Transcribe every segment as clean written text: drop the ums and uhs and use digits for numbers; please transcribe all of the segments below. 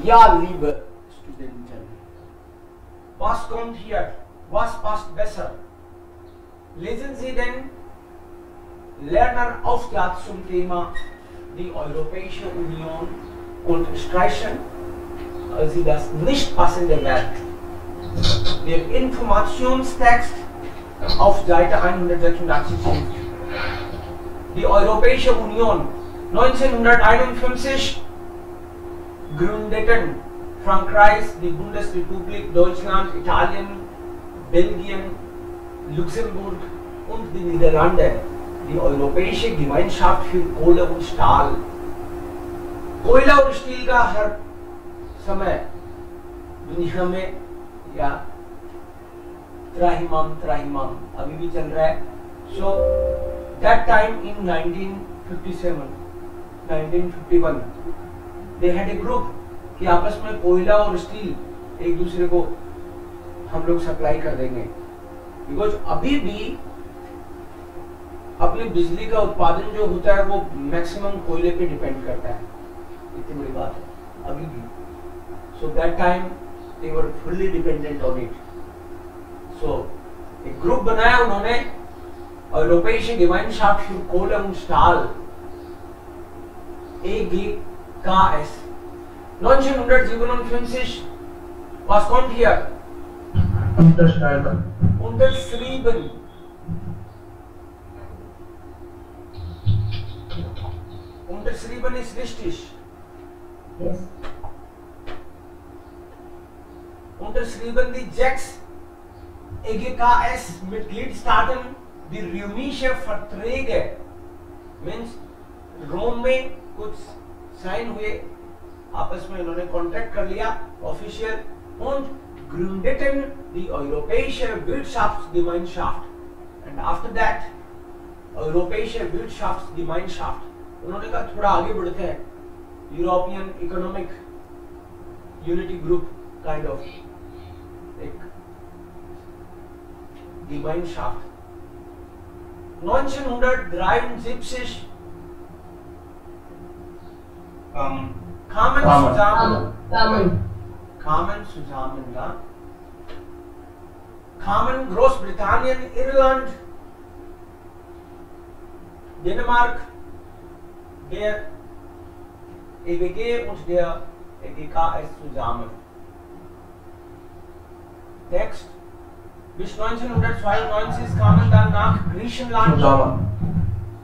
Ja, liebe Studenten, was kommt hier? Was passt besser? Lesen Sie den Lerner-Aufsatz zum Thema die Europäische Union und streichen Sie das nicht passende Werk. Der Informationstext auf Seite 186. Die Europäische Union 1951 gründeten Frankreich, die Bundesrepublik Deutschland, Italien, Belgien, Luxemburg und die Niederlande die Europäische Gemeinschaft für Kohle und Stahl. कोयला और steel का हर समय दुनिया में या त्राहिमाम अभी भी चल रहा है. So that time in 1957, 1951 they had a group कि आपस में कोयला और स्टील एक दूसरे को हम लोग सप्लाई कर देंगे, बिकॉज अभी भी अपनी बिजली का उत्पादन जो होता है वो मैक्सिमम कोयले पे डिपेंड करता है. इतनी बड़ी बात है अभी भी. So that time they were fully dependent on it. So एक ग्रुप बनाया उन्होंने, Europäische Gemeinschaft für Kohle und Stahl, EGKS. 1957, was kommt hier? Unterschreiben. Unterschrieben. Unterschrieben ist richtig. Yes. Unterschrieben die 6 EGKS-Mitgliedstaaten die Römische Verträge, means Rome में कुछ sign हुए, आपस में इन्होंने contract कर लिया official, und gründeten die Europäische Wirtschaftsgemeinschaft. And after that Europäische Wirtschaftsgemeinschaft, उन्होंने कहा थोड़ा आगे बढ़ते हैं, European economic unity group kind of एक Gemeinschaft. 1973 Kamen zusammen, ja. Kamen Großbritannien, Irland, Dänemark, der EWG und der EGKS zusammen. Text. Bis 1992 kamen dann nach Griechenland,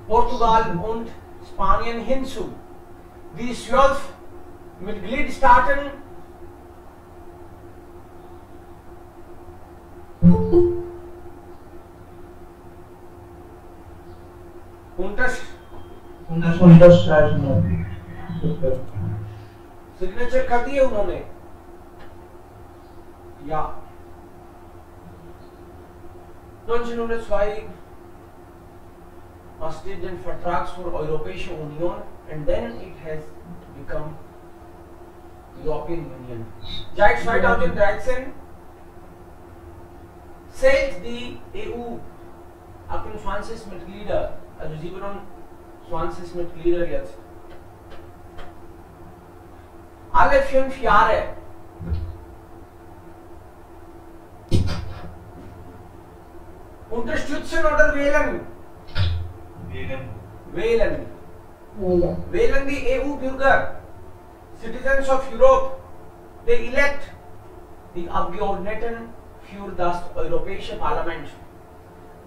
Portugal und Spanien hinzu. Die 12 Mitgliedstaaten signature कर दिए उन्होंने, या 1902 was den Vertrag für Europäische Union, and then it has become European Union. Seit 2013 zählt die EU 28 Mitglieder, also 27 Mitglieder jetzt. Alle 5 Jahre unterstützen oder wählen? Wählen die EU-Bürger, Citizens of Europe, they elect die Abgeordneten für das Europäische Parlament.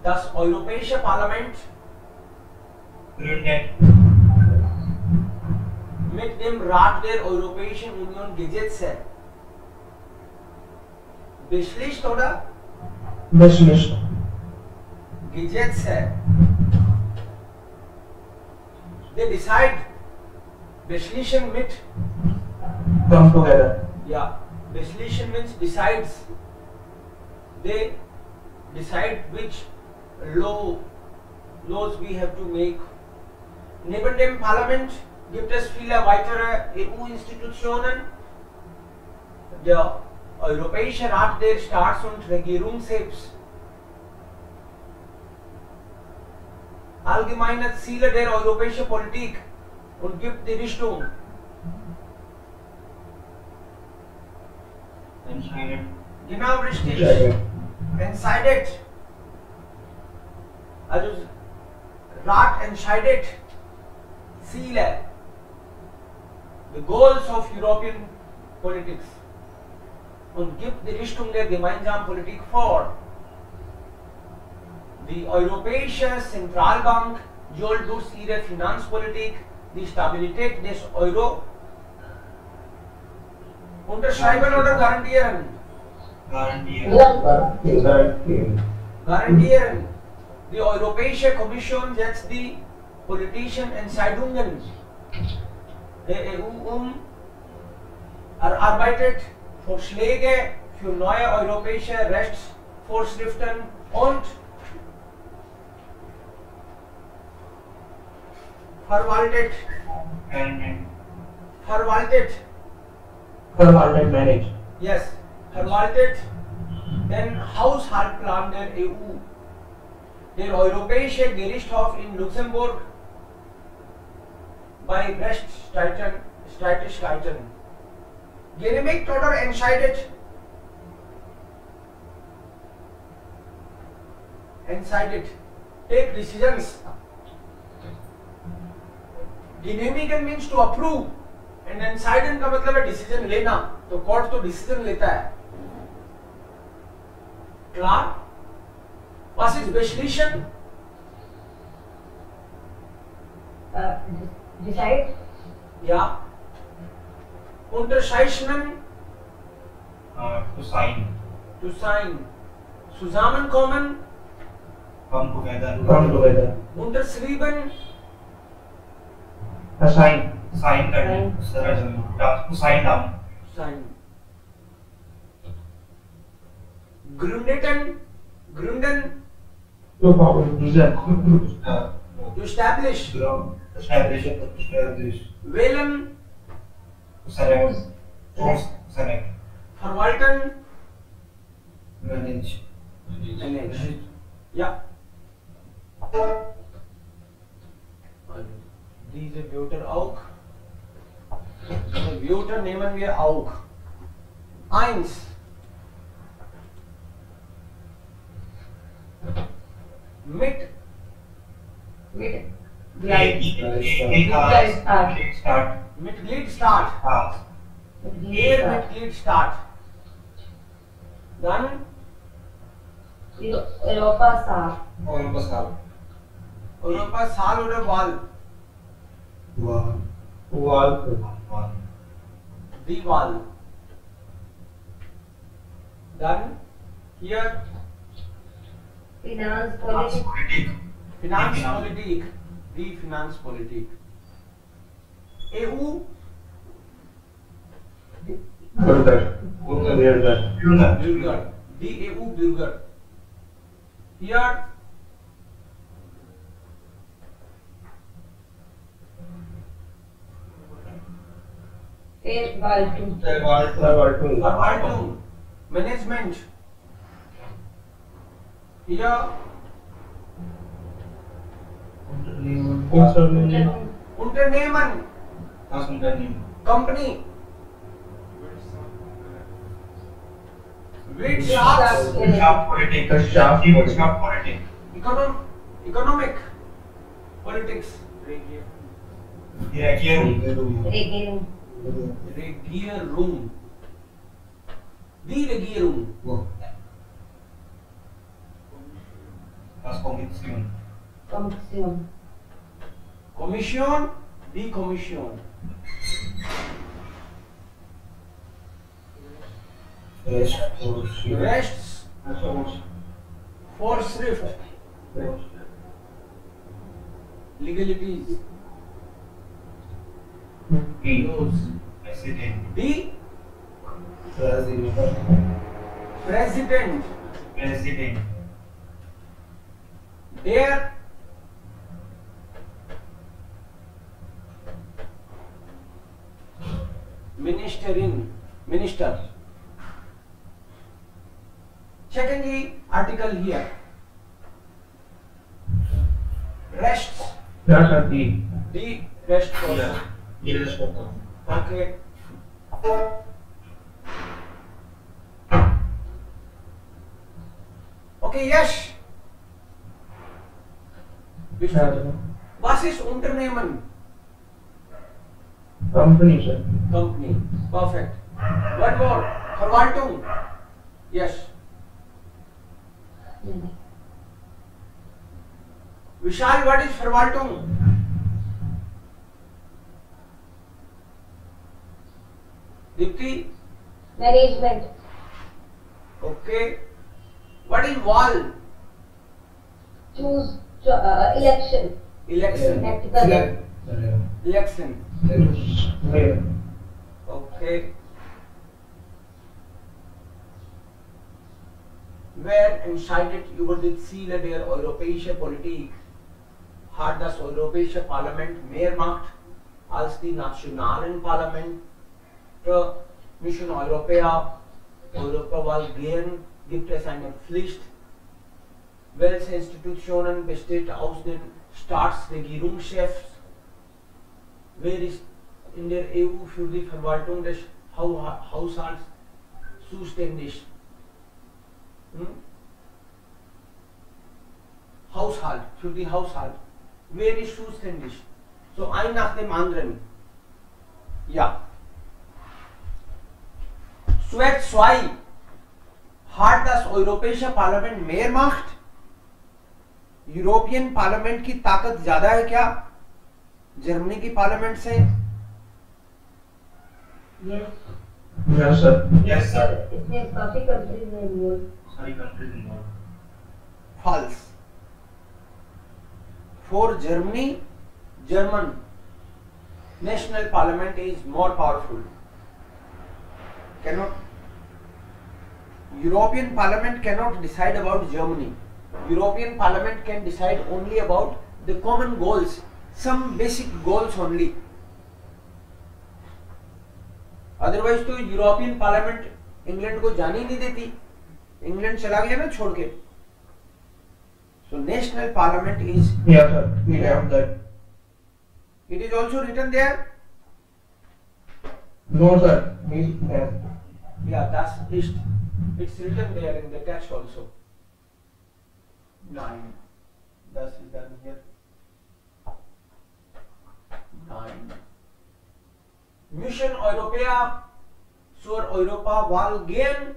Das Europäische Parlament mit dem Rat der Europäischen Union Gesetze beschließt oder? Beschließt. Gesetze. They decide. Beschließen mit. Come together. Yeah. Beschließen means decides. They decide which laws we have to make. Neben dem Parlament gibt es viele weitere EU-Institutionen. Der Europäische Rat der Staats- und Regierungschefs. Allgemeine Ziele der europäischen Politik und gibt die Richtung. Entscheidet. Genau richtig. Entscheidet. Entscheidet. Also Rat entscheidet Ziele, the goals of European politics und gibt die Richtung der gemeinsamen Politik vor. Die Europäische Zentralbank soll durch ihre Finanzpolitik die Stabilität des Euro unterschreiben oder garantieren. Garantieren. Garantieren. Die Europäische Kommission setzt die politischen Entscheidungen der EU erarbeitet Vorschläge für neue europäische Rechtsvorschriften und verwaltet Managed. Yes, verwaltet den Haushaltsplan der EU. Der Europäische Gerichtshof in Luxemburg bei Rechtsstreitigkeiten genehmigt oder entscheidet take decisions. genehmigen means to approve and entscheiden का मतलब है decision लेना, तो court तो decision लेता है. Klar? Was ist beschließen? Decide. Ja. Unterzeichnen. To sign. To sign. Zusammenkommen. Come together. Come together. Unterschrieben. Assign. Sign करने. To sign down. Sign. Gründeten. Gründen. To forward. To establish. Establish. Wählen. Select. Choose. Select. Verwalten. Manage. Manage. Ja. Diese Wörter auch. Die Wörter nehmen wir auch. 1. Mit Start. Mitgliedstaat. Mitgliedstaat. Dann Europa Europa Saal oder Wahl. Die Wahl. Dann hier Finanzpolitik. Finanzpolitik. Die Finanzpolitik. EU. Bürger. Bürger. Die EU-Bürger. Hier Verwaltung. Management. Hier Unternehmen. Das Unternehmen. Company. Wirtschaftspolitik. Wirtschaftspolitik. Economic politics. Regierung. Regierung. Die Regierung. Das Kommission. Kommission. Die Kommission. Rechtsvorschrift. Legalities. Laws. President. Die President. Der Minister. Checken the article here. Rests. Die Restvorschrift. Okay. Okay, Yash. Was ist Unternehmen? Company, sir. Company. Perfect. One more. Verwaltung. Yes. Vishal, what is Verwaltung? Dipti? Management. Okay. What is Wall? Choose election. Election. Practical. Election. Mayor. Okay. Wer entscheidet über die Ziele der europäischen Politik? Hat das Europäische Parlament mehr Macht als die nationalen Parlamente? Mission Europea, Europawahl gehen, gibt es eine Pflicht. Welche Institutionen besteht aus den Staatsregierungschefs? Wer ist in der EU für die Verwaltung des Haushalts zuständig? Haushalt, für die Haushalt. Wer ist zuständig? So ein nach dem anderen. Ja. Schwert 2. Hat das Europäische Parlament mehr Macht? European parliament की ताकत ज्यादा है क्या Germany की parliament से? Yes. Yes, sir. Yes, sir. इसमें काफी countries में involved. Sorry, countries involved. False. For Germany, German national parliament is more powerful. European Parliament cannot decide about Germany. European Parliament can decide only about the common goals, some basic goals only. Otherwise तो European parliament England को जाने ही नहीं देती, England चला गया ना छोड़ के. So national parliament is. Yes, sir. We have that. It is also written there. No, sir. We have. Yeah, that's it. It's written there in the text also. 9. Thus is done here. 9. Mission Europea zur Europawahl gehen.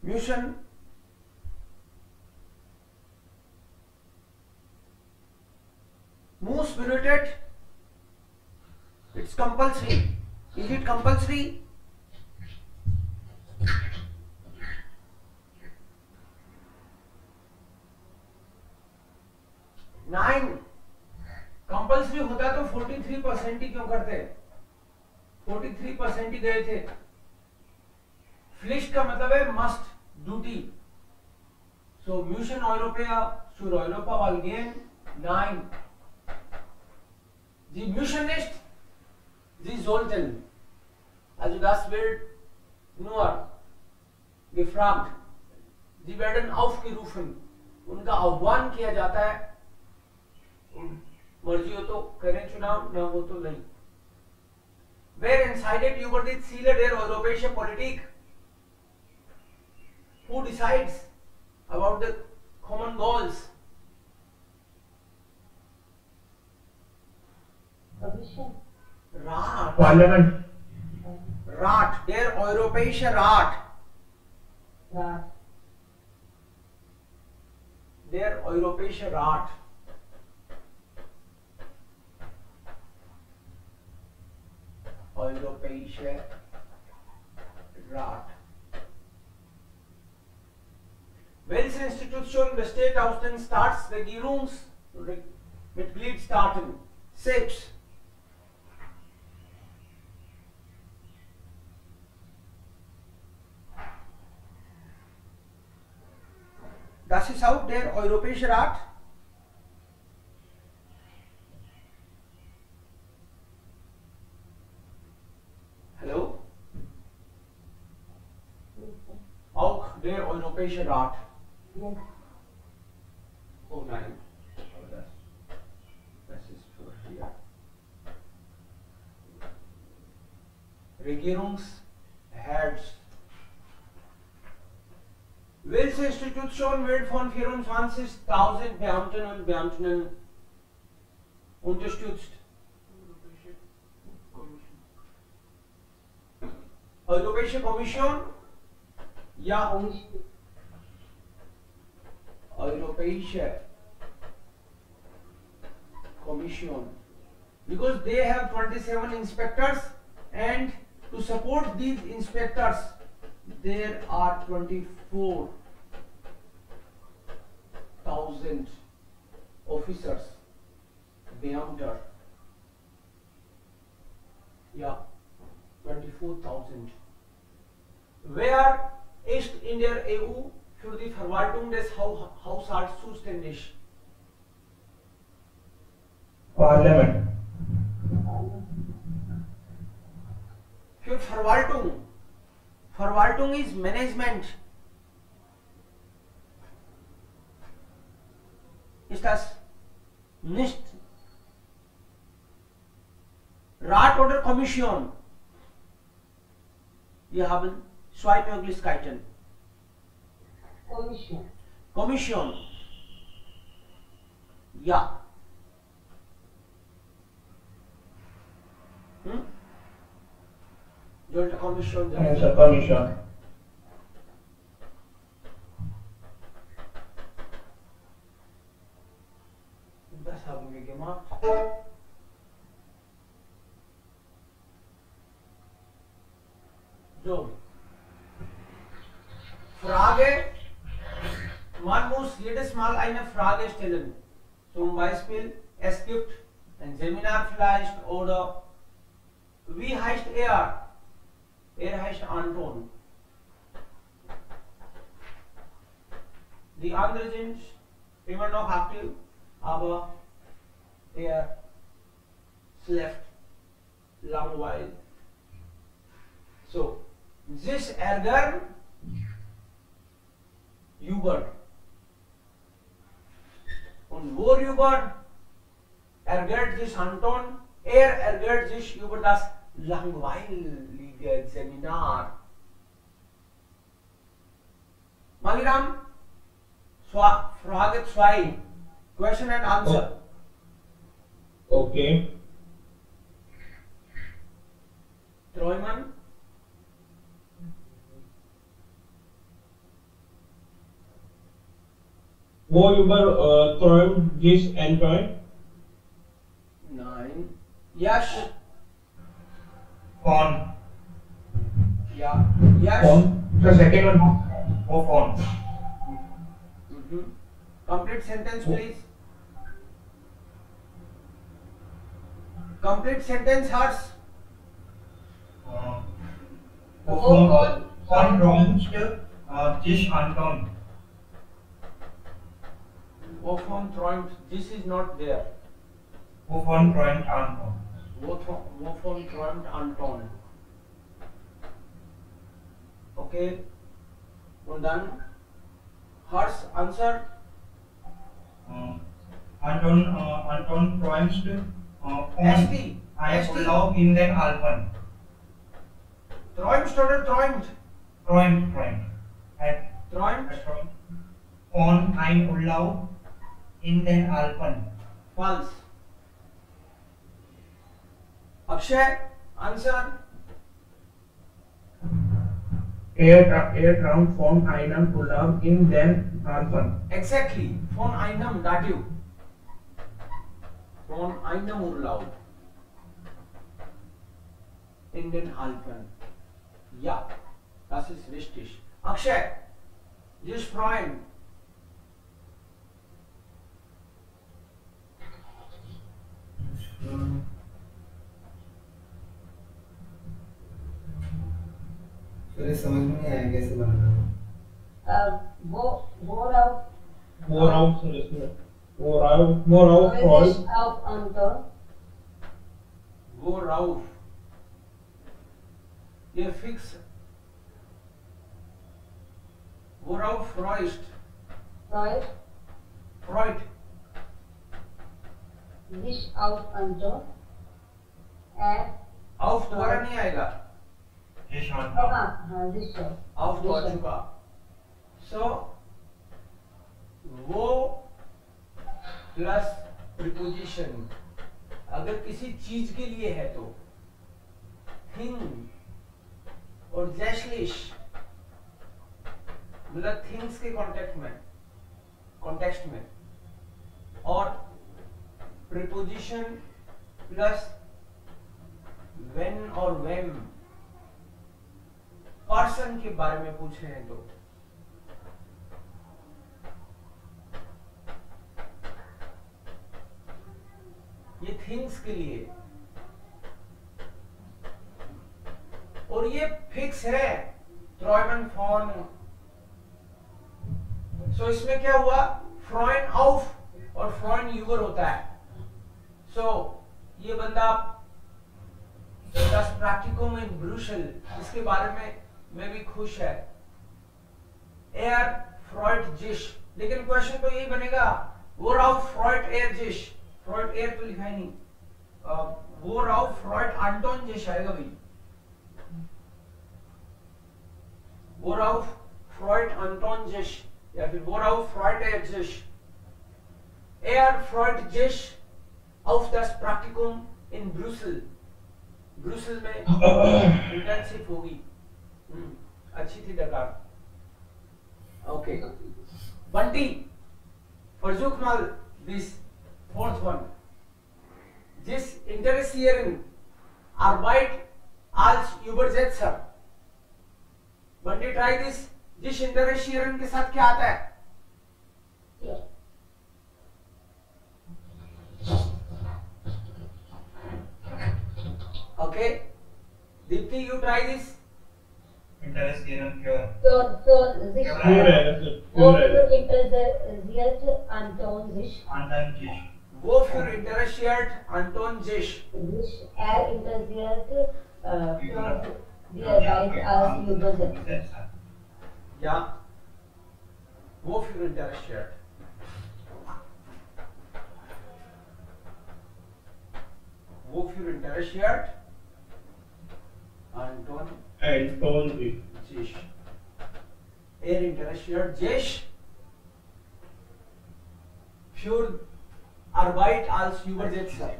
Mission most spirited. It's compulsory. Is it compulsory? Nine compulsory होता तो 43% ही क्यों करते? 43% ही गए थे. फ्लिस्ट का मतलब है must, duty. So mission Europea zur Europawahl gehen. 9. Die Mission nicht, sie sollten, also das wird nur gefragt, sie werden aufgerufen, उनका आह्वान किया जाता है. मर्जी हो तो करें चुनाव, ना हो तो नहीं. Wer entscheidet über die Ziele der europäischen Politik? Who decides about the common goals? Commission. Rat. Parliament. Rat. Der Europäische Rat. Rat. Der Europäische Rat. Europäische Rat. Welche Institution besteht aus den Staatsregierungsmitgliedstaaten? 6. Das ist auch der Europäische Rat. Hallo? Auch Europäische Rat. Yes. Oh nein. Aber das ist für hier. Regierungsheads. Welche Institution wird von 24.000 Beamten und Beamtinnen unterstützt? Europäische Kommission? Ja, Commission. Europäische Commission, because they have 27 inspectors, and to support these inspectors there are 24,000 officers, Beamter. Yeah, 24.000. Wer ist in der EU für die Verwaltung des Haushalts zuständig? Parliament. Für Verwaltung. Verwaltung ist Management. Ist das nicht Rat oder Kommission? Wir haben zwei Möglichkeiten. Commission. Kommission. Ja. Sollte Kommission sein. Yes, sir. Commission. Das haben wir gemacht. So. Frage. Man muss jedes Mal eine Frage stellen. Zum Beispiel, es gibt ein Seminar vielleicht oder wie heißt er? Er heißt Anton. Die anderen sind immer noch aktiv, aber er schläft langweilig. So, sich ärgern, Hubert. Und worüber ärgert sich Anton? Er ärgert sich über das langweilige Seminar. Maliram, Frage 2. Question and answer. Okay. Treumann. Worüber träumt sich Anton? Nein. Yash. Phone. Yeah. Yash. Phone. The second one. Oh, phone. Complete sentence, please. Complete sentence, Harsh. Phone träumt sich Anton. Wovon träumt? This is not there. Wovon träumt Anton? Wovon träumt Anton? Okay. Und dann Harsh answer. Anton träumt ST. einen Urlaub in den Alpen. Träumst oder träumt? Träumt. Träumt? Von ein Urlaub in den Alpen. False. Akshay, answer. Er träumt von einem Urlaub in den Alpen. Exactly. Von einem Dativ. Von einem Urlaub in den Alpen. Ja, das ist richtig. Akshay, sich freuen. फिर समझ में नहीं आया कैसे बनाना है। Worauf soll es nur? Worauf freut? Auf Anton. Worauf? Ihr fix. worauf freust, Freud Freud, sich auf Anton. auf दोबारा नहीं आएगा, Sich हाँ Anton. हाँ sich auf. auf तो आ चुका। So वो प्लस प्रीपोजिशन अगर किसी चीज के लिए है तो थिंग और जैशलिश मतलब थिंग्स के कॉन्टेक्स्ट में और प्रीपोजिशन प्लस व्हेन और व्हेन पर्सन के बारे में पूछ रहे हैं तो ये थिंग्स के लिए और ये फिक्स है ट्रॉयमन फॉन। सो इसमें क्या हुआ, फ्रॉइन ऑफ और फ्रॉइन यूगर होता है। सो ये बंदा दस प्रैक्टिकम इन ब्रुसेल, इसके बारे में भी खुश है। एयर फ्रॉइड जिश, लेकिन क्वेश्चन तो यही बनेगा वोराउफ फ्रॉइड एयर जिश, फ्रॉइड एयर तो लिखा ही नहीं, वोराउफ फ्रॉइड अंटोन जिश आएगा भाई, वोराउफ फ्रॉइड अंटोन जिश या फिर वोराउफ फ्रॉइड एयर जिश। एयर फ्रॉइड जिश auf das Praktikum in Brüssel, ब्रुसेल में इंटर्नशिप होगी। अच्छी थी डकार। Okay Bunty versuch mal this fourth one. This interessieren Arbeit als Übersetzer. Bunty try this. जिस interessieren के साथ क्या आता है? Okay, Dipti, you try this. Interessieren für. Für sich Führer. interessiert Anton sich. Anton sich. Wofür interessiert Anton sich? Sich interessiert für die Arbeit als Übersetzer. Ja. Wofür interessiert? Wofür interessiert Anton sich? Er interessiert sich für Arbeit als Übersetzer.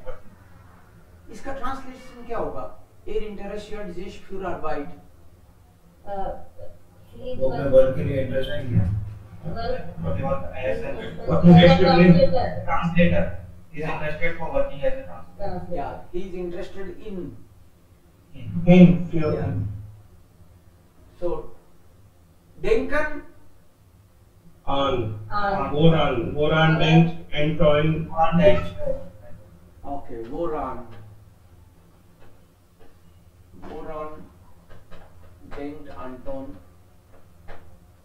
इसका translation क्या होगा? Er interessiert sich für Arbeit. वो अपने work के लिए interest आएंगे। Translator. He is interested for working as a translator. Yeah, he is interested in. Führer. So, denken. Woran denkt Anton? Okay, woran denkt Anton?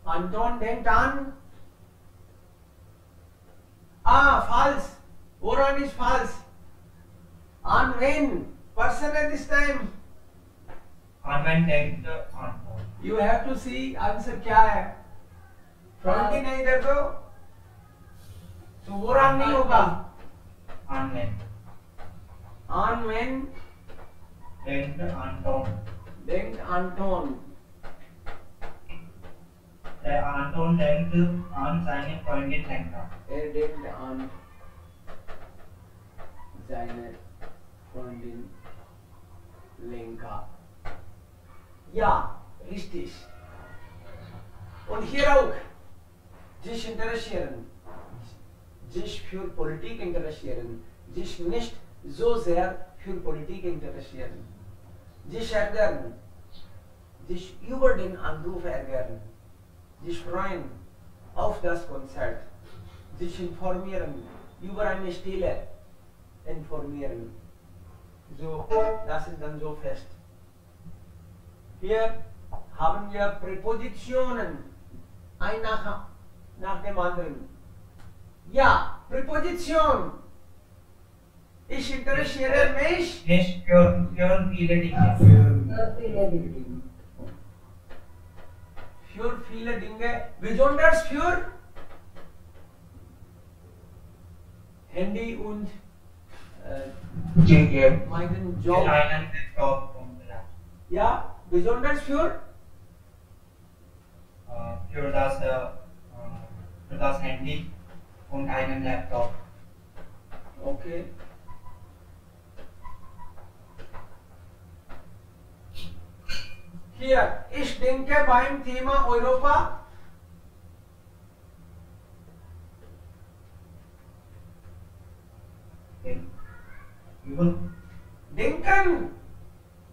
Anton denkt an. False. Woran is false? On when? Person at this time. On when denkt Anton. You have to see answer क्या है. Front ही नहीं इधर तो. So woran नहीं होगा. On when. On when Denkt Anton. denkt Anton. Der Anton denkt an seine Freundin Lenka. Er denkt an seine Freundin Lenka. Ja, richtig. Und hier auch sich interessieren, sich für Politik interessieren, sich nicht so sehr für Politik interessieren, sich ärgern, sich über den Anruf ärgern, sich freuen auf das Konzert, sich informieren, über eine Stelle informieren. So, das ist dann so fest. Hier haben wir Präpositionen, ein nach dem anderen. Ja, Präposition. Ich interessiere mich Nicht für viele Dinge. für viele Dinge, besonders für Handy und meinen Für Job. einen Laptop und Ja, besonders für für das Handy und einen Laptop. Okay. Hier, ich denke beim Thema Europa Über denken.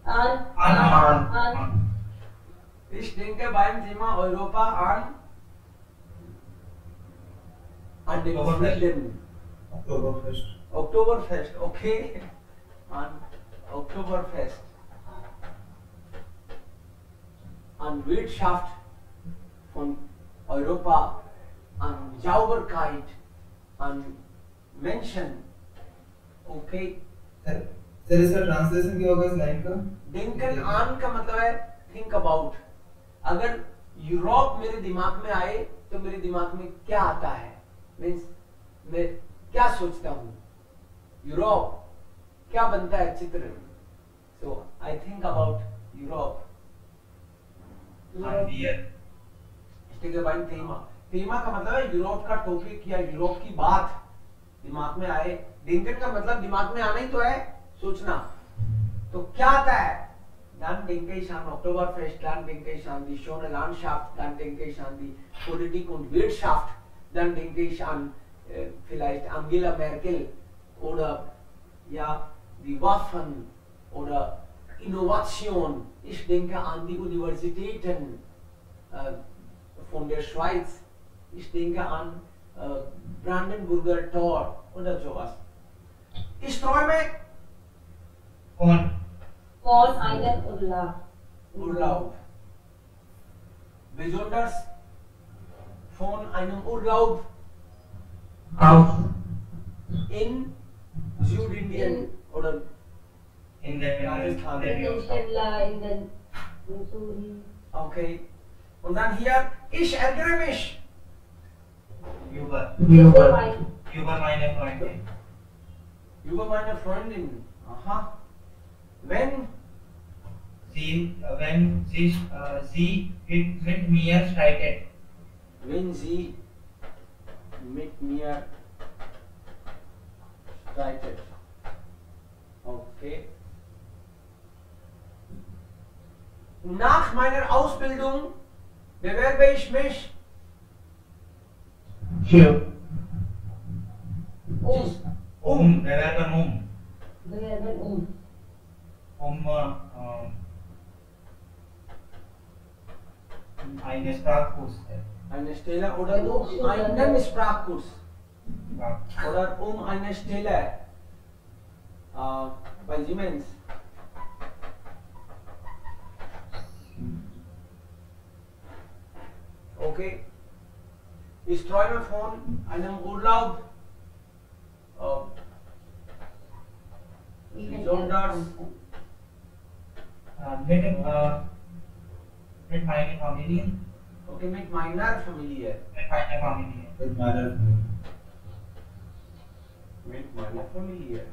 An. Ich denke beim Thema Europa an den Frieden. Oktoberfest. Oktoberfest, okay. An Oktoberfest. An Wirtschaft von Europa, an Sauberkeit, an Menschen. Okay. Sir इसका translation क्या होगा इस line का? Denken an का मतलब है think about. अगर Europe मेरे दिमाग में आए तो मेरे दिमाग में क्या आता है? मीन्स मैं क्या सोचता हूँ? यूरोप क्या बनता है चित्र? So I think about Europe. an Bier. ठीक है भाई, थीमा का मतलब है यूरोप का टॉपिक या यूरोप की बात दिमाग में आए. डिंकन का मतलब दिमाग में आना ही तो है, सोचना. तो क्या आता है? Dann denke ich an Oktoberfest, dann denke ich an die schöne Landschaft, dann denke ich an die Politik und Wirtschaft, dann denke ich an vielleicht Angela Merkel oder ja die Waffen oder Innovation. Ich denke an die Universitäten von der Schweiz. Ich denke an Brandenburger Tor oder sowas. Ich träume Von einem Urlaub. Besonders von einem Urlaub in Südindien oder In der Rajasthan. in den Shimla, in den Missouri. Okay. Und dann hier, ich ärgere mich. über Mein meine Freundin. Über meine Freundin. Aha. Wenn Wenn sie mit mir streitet. wenn sie mit mir streitet. Okay. Nach meiner Ausbildung bewerbe ich mich Bewerben Bewerben eine Sprachkurs. eine Stelle oder einen Sprachkurs oder eine Stelle bei Siemens. Okay. Ich träume von einem Urlaub besonders Mit meiner Familie. okay, mit meiner Familie. Mit meiner Familie. With my Mit meiner Familie.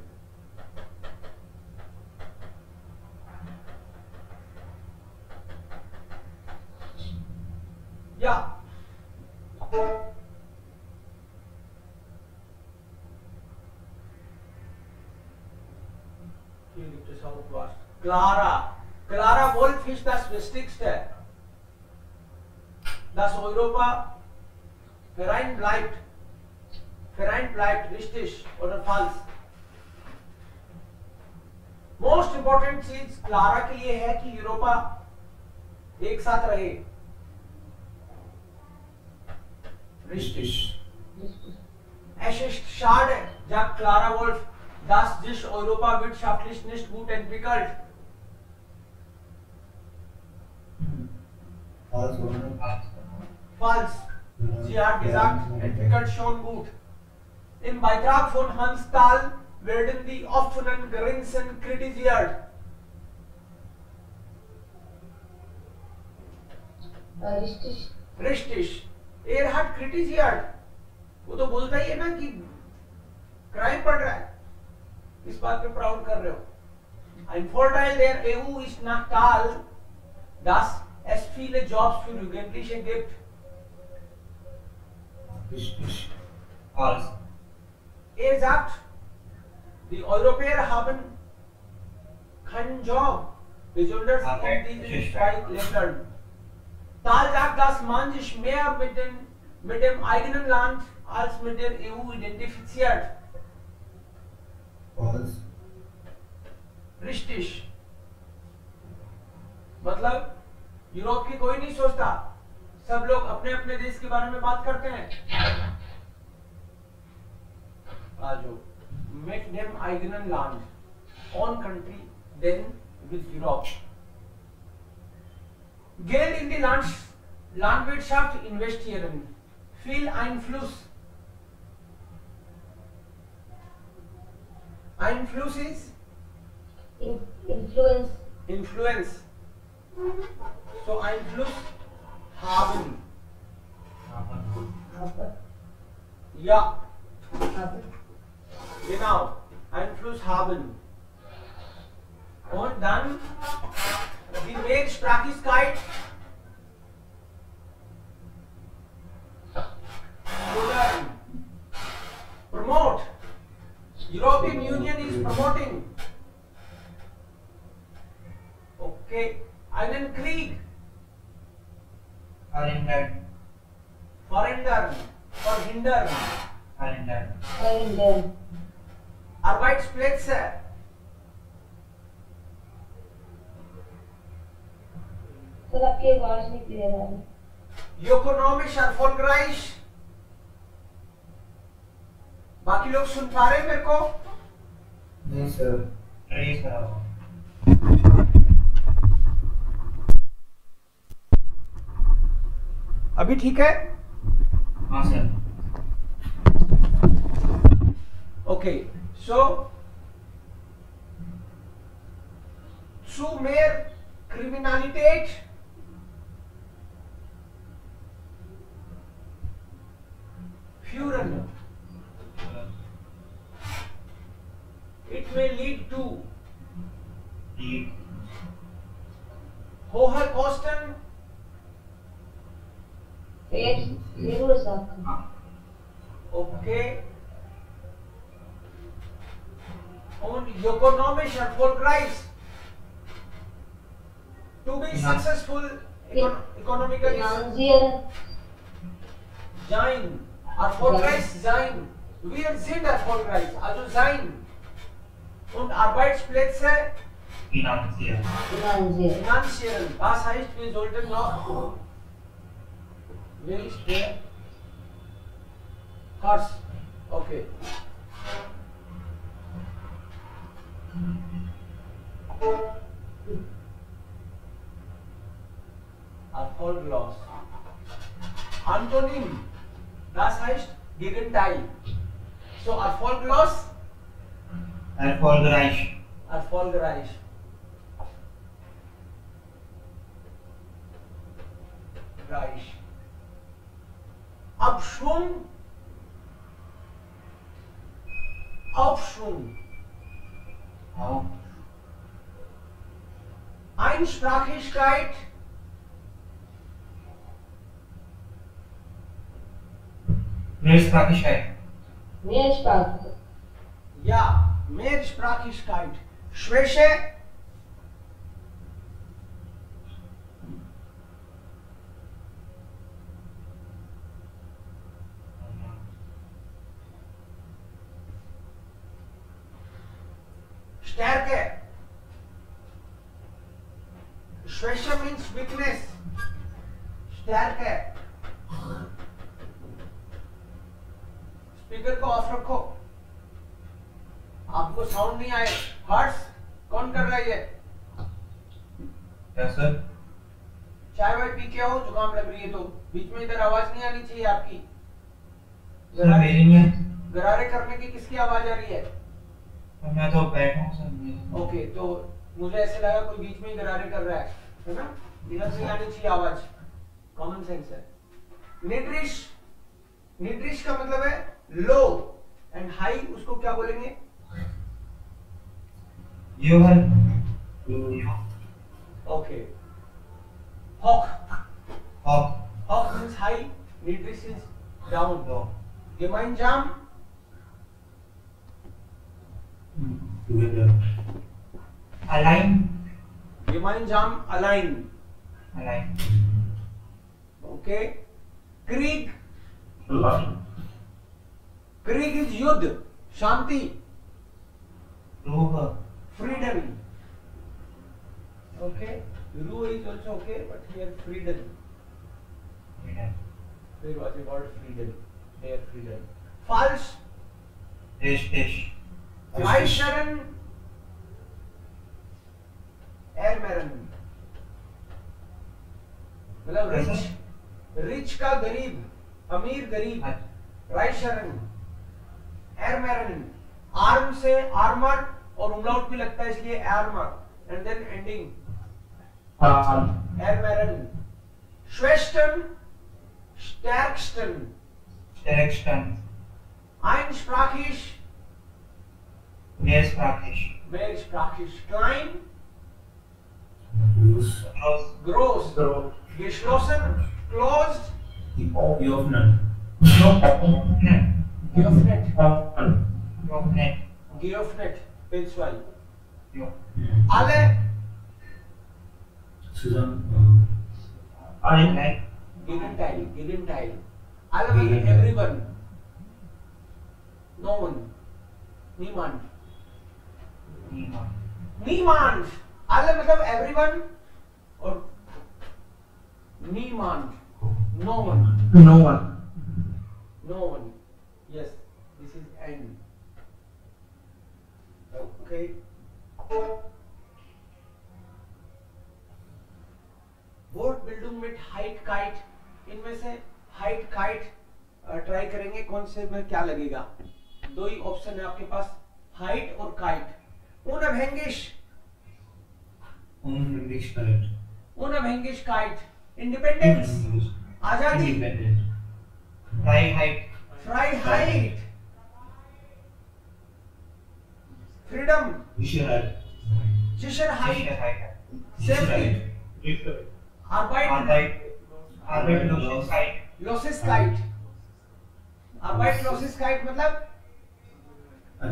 Ja. Hier gibt es auch was. Clara. Clara Wolf ist das Wichtigste. Dass Europa Verein bleibt. Verein bleibt richtig oder falsch. Most important चीज Clara के लिए है कि Europa एक साथ रहे. Richtig. Es ist schade, sagt Clara Wolf, dass sich Europa wirtschaftlich nicht gut entwickelt. Also, Falsch. Sie hat gesagt, entwickelt schon gut. Im Beitrag von Hans Dahl werden die offenen Grenzen kritisiert. Ristish. रिस्टिश। एरहार्ड क्रिटिजियार्ड, वो तो बोलता ही है ना कि crime बढ़ रहा है, इस बात पे प्राउड कर रहे हो। Ein Vorteil der EU ist nach Tal, dass es viele Jobs für Jugendliche gibt. Richtig. false, Er sagt, die Europäer haben keinen Job, besonders in diesen zwei Ländern. Tal sagt, dass man sich mehr mit dem eigenen Land als mit der EU identifiziert. False. रिस्टिश, मतलब Europe की कोई नहीं सोचता, सब लोग अपने अपने देश के बारे में बात करते हैं। आजो make them eigenen Land, own country, then with Europe. Geld in die Landwirtschaft investieren, viel Einfluss. Einfluss ist Influence. Influence. So Einfluss haben. Haben. Ja, Haben. genau. Einfluss haben. Und dann die Mehrsprachigkeit oder promote. European Union is promoting. Okay, einen Krieg verhindern, verhindern. Verhindern. Arbeitsplätze, sir आपकी आवाज नहीं clear आ रही। ökonomisch erfolgreich. बाकी लोग सुन पा रहे हैं मेरे को? नहीं सर। trace करा हुआ, अभी ठीक है? हाँ sir, Okay, so zu mehr Kriminalität führen. It may lead to lead, hohe Kosten, Verursachen. okay, und ökonomisch erfolgreich. To be successful economically Finanzieren. sein, erfolgreich sein. Wir sind erfolgreich, also sein. Und Arbeitsplätze finanzieren, Finanzieren. finanzieren. Das heißt, wir sollten noch will ist der Horse. Okay. Erfolglos. Antonym. Das heißt Gegenteil. So erfolglos, erfolgreich, erfolgreich. Reich. Abschwung, Aufschwung. auch, Einsprachigkeit, Mehrsprachigkeit, Mehrsprachig. ja, Mehrsprachigkeit. Schwäche, Stärke. Schwäche means weakness. Stärke. Speaker को of रखो, आपको sound नहीं आए। हर्ष कौन कर रहा है ये? क्या सर? चाय वाय पी के आओ, जुकाम लग रही है तो बीच में इधर आवाज नहीं आनी चाहिए आपकी। सर मेरी नहीं है, गरारे करने की किसकी आवाज आ रही है? मैं तो बैठा हूँ सर। ओके, तो मुझे ऐसे लगा कोई बीच में ही गरारे कर रहा है ना? इधर से आनी चाहिए आवाज। कॉमन सेंस है। निड्रिश, निड्रिश का मतलब है लो, एंड हाई उसको क्या बोलेंगे? योहर, ओके। हॉक, हॉक, हॉक मीन्स हाई, निड्रिश is down. Low, gemeinsam, together, अलाइन, gemeinsam allein, अलाइन, okay? Krieg, Krieg is युद्ध, शांति, रूह, freedom, okay? Ruhe is also okay, but here freedom. There was a word freedom, there freedom. False, देश, देश, Reicheren, Ermeren, मतलब rich, rich का गरीब, अमीर गरीब, राइशरन, एरमेरन, आर्म से आर्मर और उमलाउट भी लगता है इसलिए आर्मर एंड देन एंडिंग एरमेरन, श्वेस्टन, स्टैर्कस्टन, स्टैर्कस्टन, einsprachig, mehrsprachig, mehrsprachig, klein, groß, groß, groß, geschlossen, closed, geöffnet, geöffnet, geöffnet, geöffnet, geöffnet, page 12. jo, Alle, zusammen, align, Gegenteil, Gegenteil. Alle मतलब everyone. No one. Niemand. niemand, Niemand. Alle मतलब everyone और niemand. No one. No one. No one. Yes. This is N. Okay. Wortbildung mit height kite. इनमें से height kite try करेंगे, कौन से में क्या लगेगा? दो ही ऑप्शन है आपके पास, हाइट और काइट। उनअबहängig, Unabhängigkeit, Unabhängigkeit, इंडिपेंडेंस, आजादी, independent, Freiheit, Freiheit, freedom, Sicherheit, Sicherheit, Sicherheit, safety, Arbeit, Arbeit, Arbeitslosigkeit, Losigkeit, Arbeitslosigkeit मतलब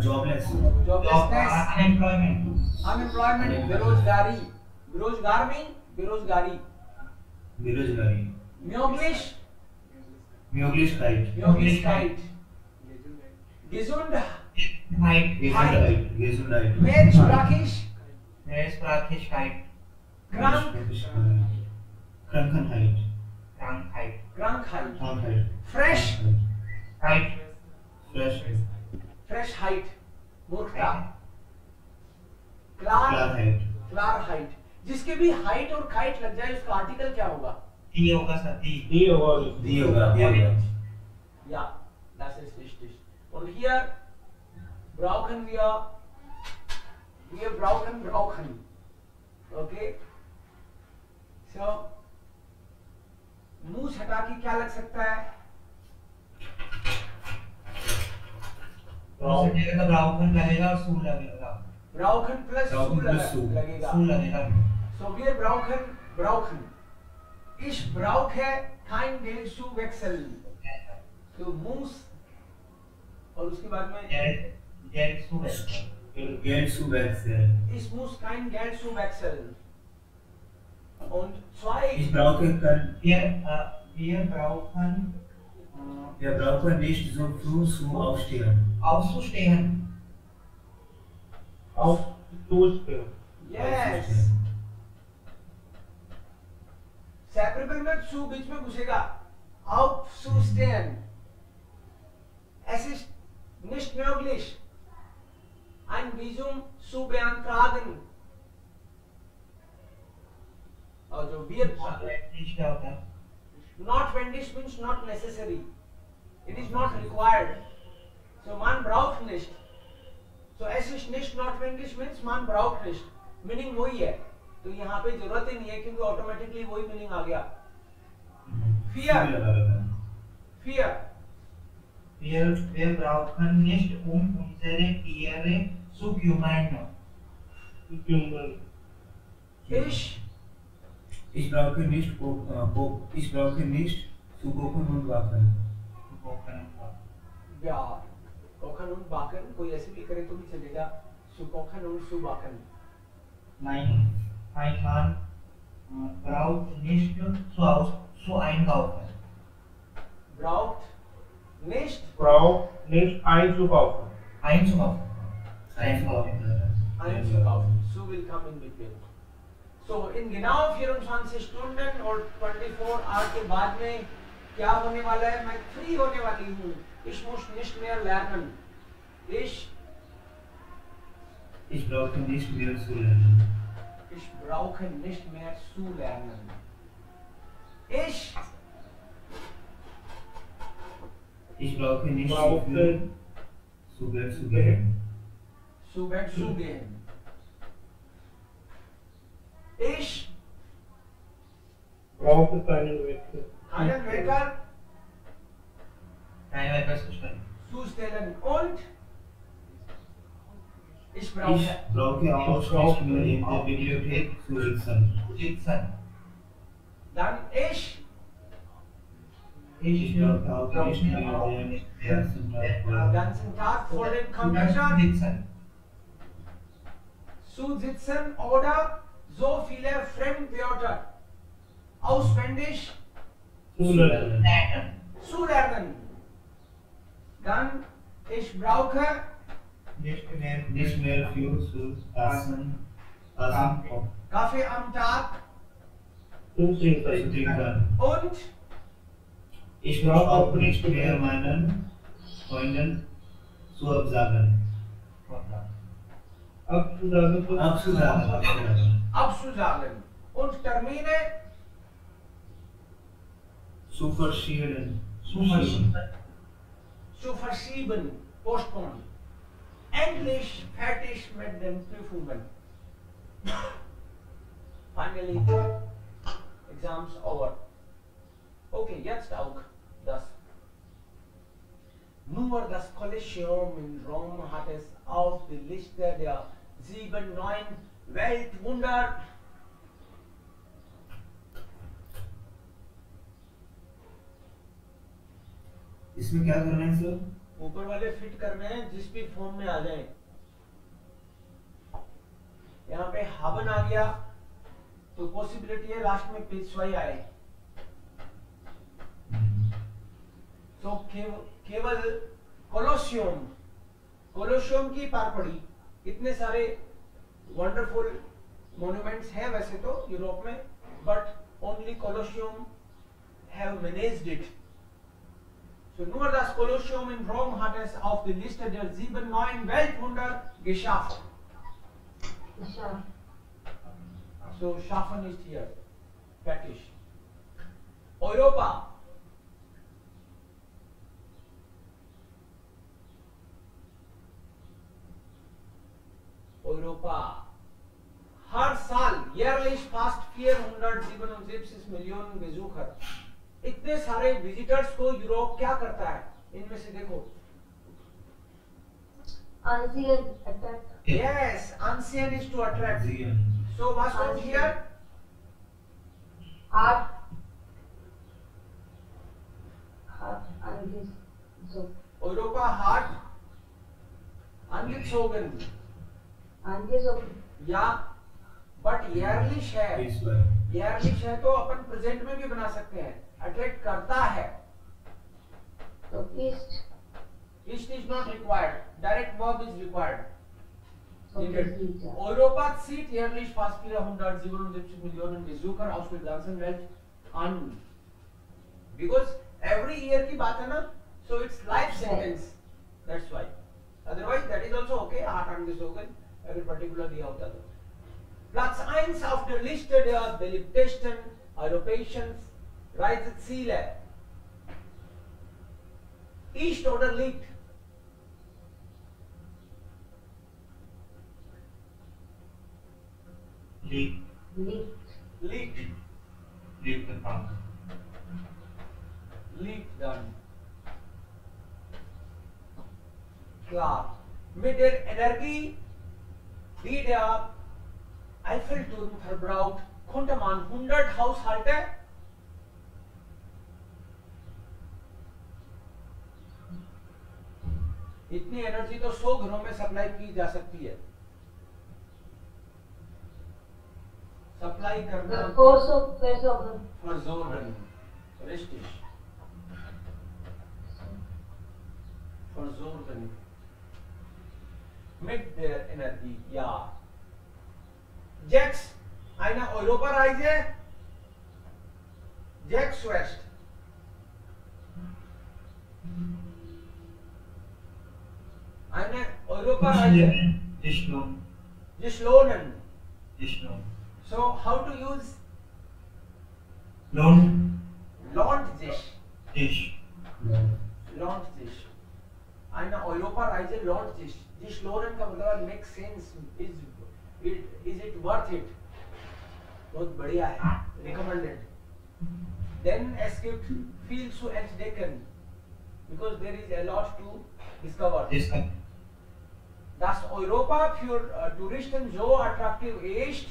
jobless, जॉबलेसनेस, unemployment, अनएम्प्लॉयमेंट, बेरोजगारी, बेरोजगारी, बेरोजगारी, बेरोजगारी, म्योग्लिश, Möglichkeit, म्योग्लिशकाइट, gesundheit, Gesundheit, Gesundheit, mehrsprachig, Mehrsprachigkeit, krank, Krankheit, Krankheit, krankheit, Krankheit, fresh, Keit, Fresh, freshheit, मूर्खता, klar, Klarheit, klarheit, जिसके भी height और kite लग जाए उसका आर्टिकल क्या होगा? die होगा sir, die, Dioga, Ja, das ist richtig. Und hier brauchen wir brauchen. Okay? So, मुंह हटा के क्या लग सकता है? तो brauchen लगेगा और su लगेगा, Brauchen plus Brauchen plus su su. लगेगा. su लगेगा, So wir brauchen. Ich brauche kein Geld zu wechseln. तो muss और उसके बाद में Geld zu wechseln, Geld zu wechseln. ich muss kein Geld zu wechseln. Und zwei, Ich brauche kein, wir brauchen wir brauchen nicht so früh zu aufstehen. aufzustehen, yes. Separable में zu बीच में घुसेगा. Aufzustehen. Es ist nicht möglich, ein Visum zu beantragen. और जो wir क्या होता है, notwendig means not necessary. It is not required. So man braucht nicht. So es ist nicht notwendig means man braucht nicht. Meaning वही है. तो यहाँ पे जरूरत ही नहीं है क्योंकि ऑटोमेटिकली वही मीनिंग आ गया. Fear. Fear. Wir brauchen nicht unsere Tiere zu kümmern. Ich brauche nicht zu kochen und wachen. Ja, kochen und backen, कोई ऐसे भी करे तो भी चलेगा. Zu kochen und zu backen. Mein Mann braucht nicht zu einkaufen. Braucht nicht einzukaufen. Einkaufen. einzukaufen. Zu will come in between. So in genau 24 Stunden और 24 Hours के बाद में क्या होने वाला है? मैं फ्री होने वाली हूँ. Ich muss nicht mehr lernen. Ich brauche nicht mehr zu lernen. Ich brauche nicht mehr zu lernen. Ich brauche nicht mehr zu Bett zu gehen. Zu Bett zu gehen. Ich brauche keinen Wechsel. einen Wecker Kein etwas zu stellen. zustellen und ich Ich brauche brauche auch nicht mehr in der Bibliothek zu sitzen. dann ich brauche auch nicht mehr den ganzen Tag vor dem Computer zu sitzen oder so viele Fremdwörter auswendig zu lernen. zu lernen. Dann ich brauche Nicht mehr viel zu essen. Kaffee am Tag Zu trinken. und Ich brauche auch nicht mehr meinen Freunden zu absagen. abzusagen und Termine Zu verschieben. zu verschieben, postponen. Endlich fertig mit den Prüfungen. Finally, exams over. Okay, jetzt auch das. Nur das Kolosseum in Rom hat es auf die Liste der 7 neuen Weltwunder इसमें क्या करना है sir? ऊपर वाले fit करने हैं जिस भी फॉर्म में आ जाए. यहाँ पे हाबन आ गया तो पॉसिबिलिटी है लास्ट में पेशवाई आए. तो केवल कोलोशियम की पार पड़ी. इतने सारे वंडरफुल मॉन्यूमेंट्स हैं वैसे तो यूरोप में, but only Colosseum have managed it. So nur das Kolosseum in Rom hat es auf die Liste der 7 neuen Weltwunder geschafft. So schaffen ist hier. Fertig. Europa. Europa. हर साल jährlich fast 477 Millionen Besucher. इतने सारे visitors को Europe क्या करता है? इनमें से देखो. Ancient attack. Yes, ancient is to attract. So what's called here? Art. So. Europa Hart. Angezogen. या बट yearlish है. yearlish है तो अपन प्रेजेंट में भी बना सकते हैं. अट्रैक्ट करता है. So east. East is not required. Direct verb is required. Okay. Europa zieht jährlich fast 477 Millionen Besucher aus der ganzen Welt an. Because every year की बात है ना, so it's life sentence. That's why. Otherwise that is also okay. Art angezogen. अगर particular दिया होता तो. Platz 1 auf der Liste der beliebtesten europäischen Reiseziele. East oder liegt? Liegt Liegt. der Frage. liegt dann. Klar. Mit der Energie, die der Eiffelturm verbraucht, konnte man 100 Haushalte इतनी energy तो 100 घरों में supply की जा सकती है. सप्लाई करना versorgen, richtig. Versorgen mit der Energie, ja. Jacks, eine Europareise, Jacks West. Eine Europareise. Geschlonen. So, how to use? Lohnt sich. Lohnt sich. Eine Europareise lohnt sich. Geschlonen का मतलब makes sense. Is it worth it? बहुत बढ़िया है. Recommended. Then es gibt viel zu entdecken because there is a lot to discover. Das Europa für Touristen so attraktiv ist,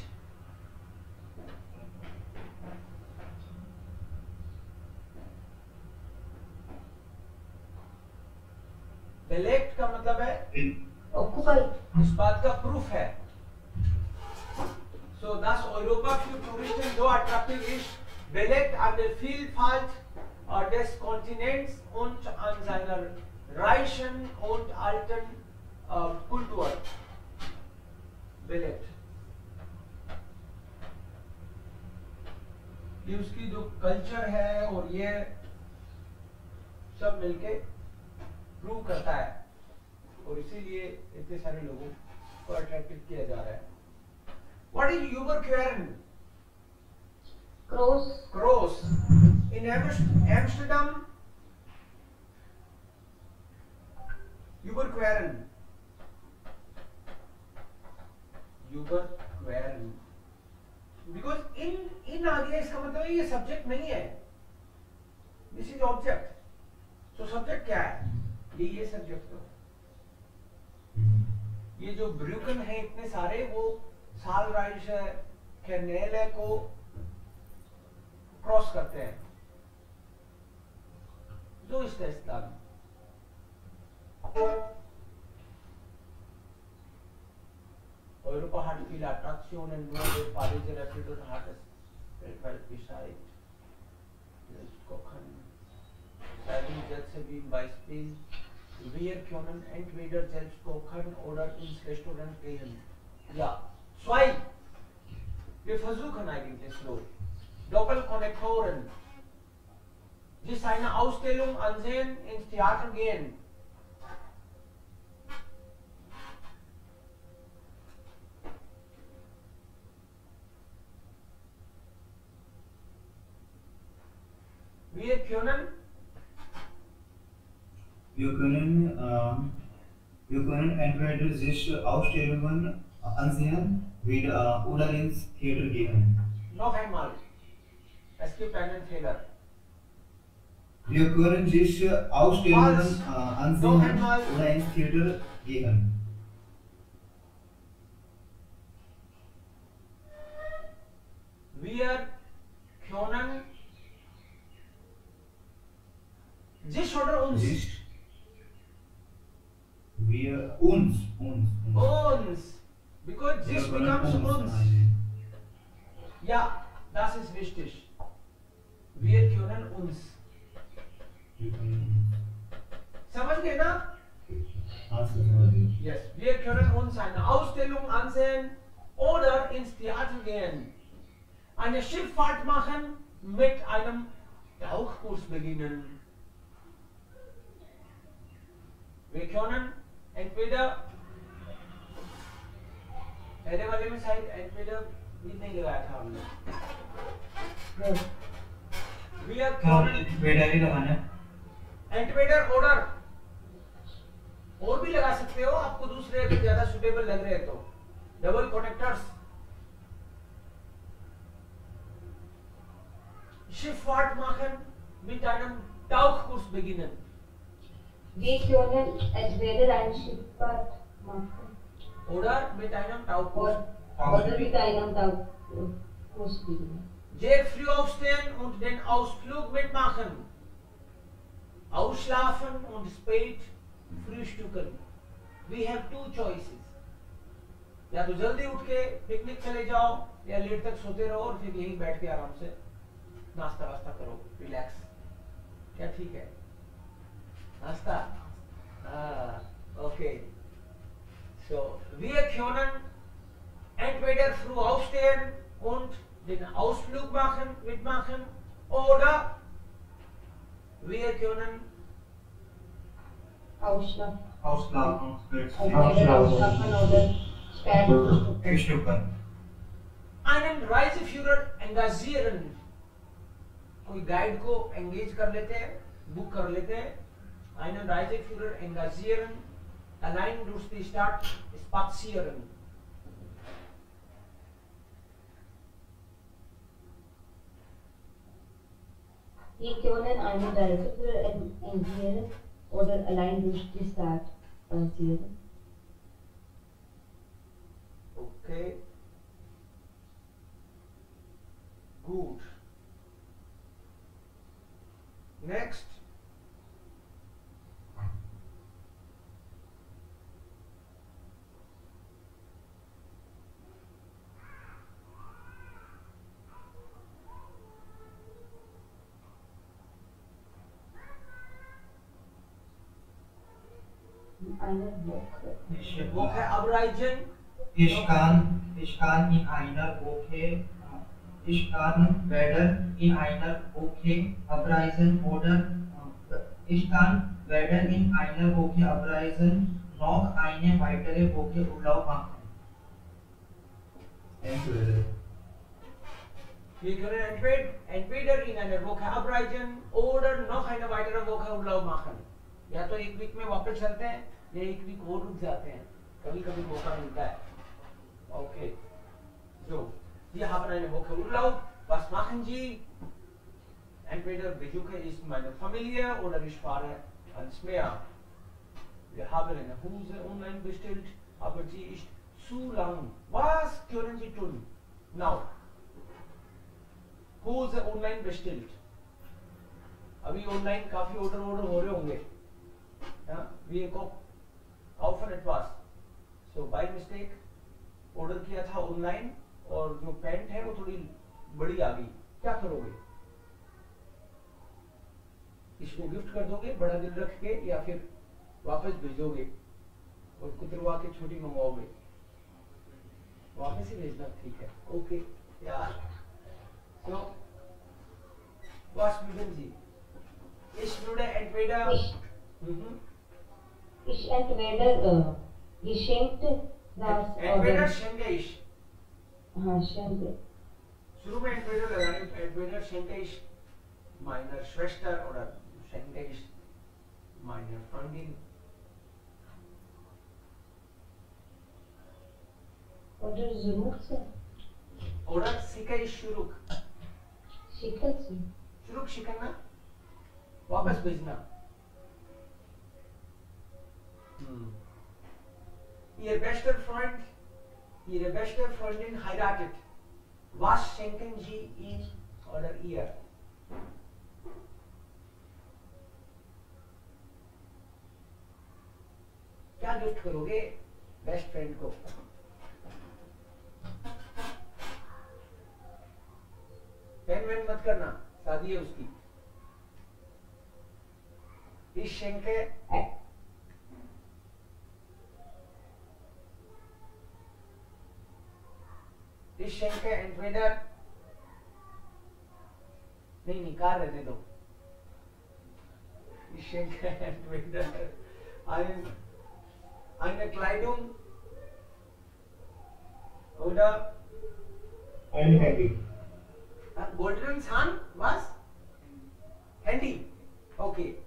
belegt का मतलब है इस बात का प्रूफ है. So das Europa für Touristen so attraktiv ist, belegt an der Vielfalt des Kontinents und an seiner reichen und alten Kultur. Belegt. ये उसकी जो कल्चर है और ये सब मिलके प्रूव करता है और इसीलिए इतने सारे लोगों को अट्रैक्टिव किया जा रहा है. What is Überqueren? Cross. In Amsterdam, Überqueren. Because in आ गया इसका मतलब ये सब्जेक्ट नहीं है. This is object. So subject क्या है? ये सब्जेक्ट तो. ये जो ब्रूकन है इतने सारे वो सालराइज है, कैनेले को क्रॉस करते हैं. So ist es dann. Europa hat viele Attraktionen, nur der Pariser Äpfelturm hat es weltweit beschreibt. Sätze wie Beispiel, wir können entweder selbst kochen oder ins Restaurant gehen. Ja, 2. Wir versuchen eigentlich so. Doppelkonnektoren. Sich eine Ausstellung ansehen, ins Theater gehen. Wir können entweder sich Ausstellungen ansehen oder ins Theater gehen. Noch einmal. Es gibt einen Fehler. Wir können sich Ausstellungen ansehen oder ins Theater gehen. Wir können sich oder uns? Wir uns. Because this becomes uns. Ja, das ist wichtig. Wir können uns. समझ गए ना? Yes, wir können uns eine Ausstellung ansehen oder ins Theater gehen. Eine Schifffahrt machen, mit einem Tauchkurs beginnen. Wir können entweder पहले वाले में शायद entweder भी नहीं लगाया था हमने. Wir können entweder ही लगाना है. entweder oder और भी लगा सकते हो, आपको दूसरे अगर ज्यादा सुटेबल लग रहे हैं तो. Double connectors. Schifffahrt machen mit einem Tauchkurs beginnen. Wir können entweder ein Schifffahrt machen Oder mit einem Tauchkurs. oder mit einem Tauchkurs beginnen. Sehr früh aufstehen und den Ausflug mitmachen. Ausschlafen und spät frühstücken. We have two choices. या तो जल्दी उठ के picnic चले जाओ या late तक सोते रहो और फिर यहीं बैठ के आराम से नाश्ता वास्ता करो, रिलैक्स. क्या ठीक है? नाश्ता? Okay. So, wir können entweder früh aufstehen und den Ausflug mitmachen oder wir können Ausschlafen. Auslaufen. Entweder ausschlafen oder spät frühstücken. Frühstücken. einen Reiseführer engagieren. कोई गाइड को एंगेज कर लेते हैं, बुक कर लेते हैं. Einen Reiseführer engagieren, allein durch die Stadt spazieren. Wir können einen Reiseführer engagieren oder allein durch die Stadt spazieren. Okay. Gut. Next. Eine Woche. Woche abreisen. Ich kann in einer Woche, ich kann weder in einer Woche abreisen oder ich kann weder in einer Woche abreisen noch eine weitere Woche Urlaub machen. Entweder. Wir können entweder in einer Woche abreisen oder noch eine weitere Woche Urlaub machen. या तो एक week में वापस चलते हैं या एक week और रुक जाते हैं, कभी कभी मौका मिलता है. Okay. So, wir haben eine Woche Urlaub. Was machen Sie? Entweder besuche ich meine Familie oder ich fahre ans Meer. Wir haben eine Hose online bestellt, aber sie ist zu lang. Was können Sie tun? Now. Hose online bestellt. अभी online काफी order हो रहे होंगे. Wir kaufen etwas. So by mistake order किया था online और जो pant है वो थोड़ी बड़ी आ गई. क्या करोगे? इसको गिफ्ट कर दोगे बड़ा दिल रख के या फिर वापस भेजोगे और कुतरवा के छोटी मंगवाओगे? वापस ही भेजना. ठीक है. ओके यार. So was würden Sie? Ich würde entweder Ich entweder geschenkt das entweder oder schenke ich. schenke. शुरू में entweder लगाने. entweder schenke ich meiner Schwester oder schenke ich meiner Freundin. Oder Zurukse. Oder सीखे ich शुरुक. Schickelsi. शुरुक शिकना वापस भेजना. Ihr bester Freund, Ihre beste Freundin heiratet. Was schenken Sie ihm oder ihr? क्या gift करोगे best friend को? Pen when मत करना, शादी है उसकी. Ich schenke Ich schenke entweder नहीं कार रहने दो. Ich schenke entweder eine Kleidung oder Ein Handy. Goldenen Zahn. Was? Handy. Okay.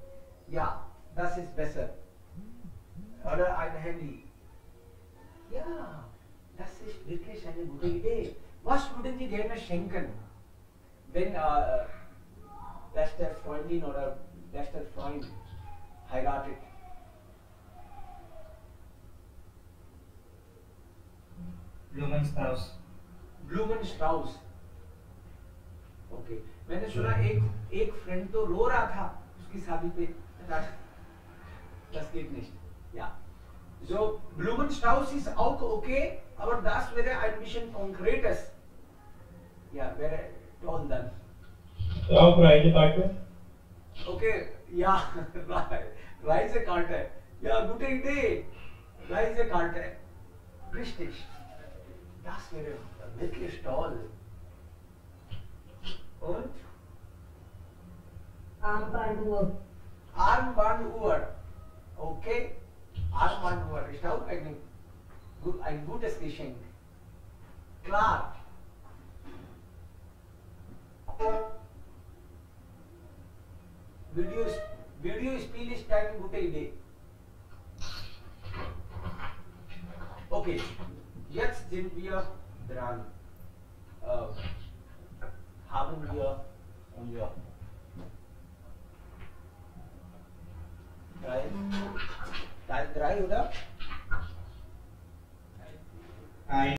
Ja, das ist besser. Oder ein Handy. Ja. Das ist wirklich eine gute Idee. Was würden Sie gerne schenken, wenn beste Freundin oder Lester Freund heiratet. Blumenstrauss. Blumenstrauss. Okay मैंने सुना एक friend तो रो रहा था उसकी शादी पे. Das geht nicht. Ja. So Blumenstrauß ist auch okay, aber das wäre ein bisschen konkretes. Ja, wäre toll dann. Auch Reisekarte. Okay, ja, Reisekarte. Ja, gute Idee. Reisekarte. Richtig. Das wäre wirklich toll. Und Armbanduhr. Armbanduhr. Okay. Armbanduhr ist auch ein gutes Geschenk. Klar. Videospiel ist eine gute Idee. Okay, jetzt sind wir dran. Haben wir unser Teil 3, oder?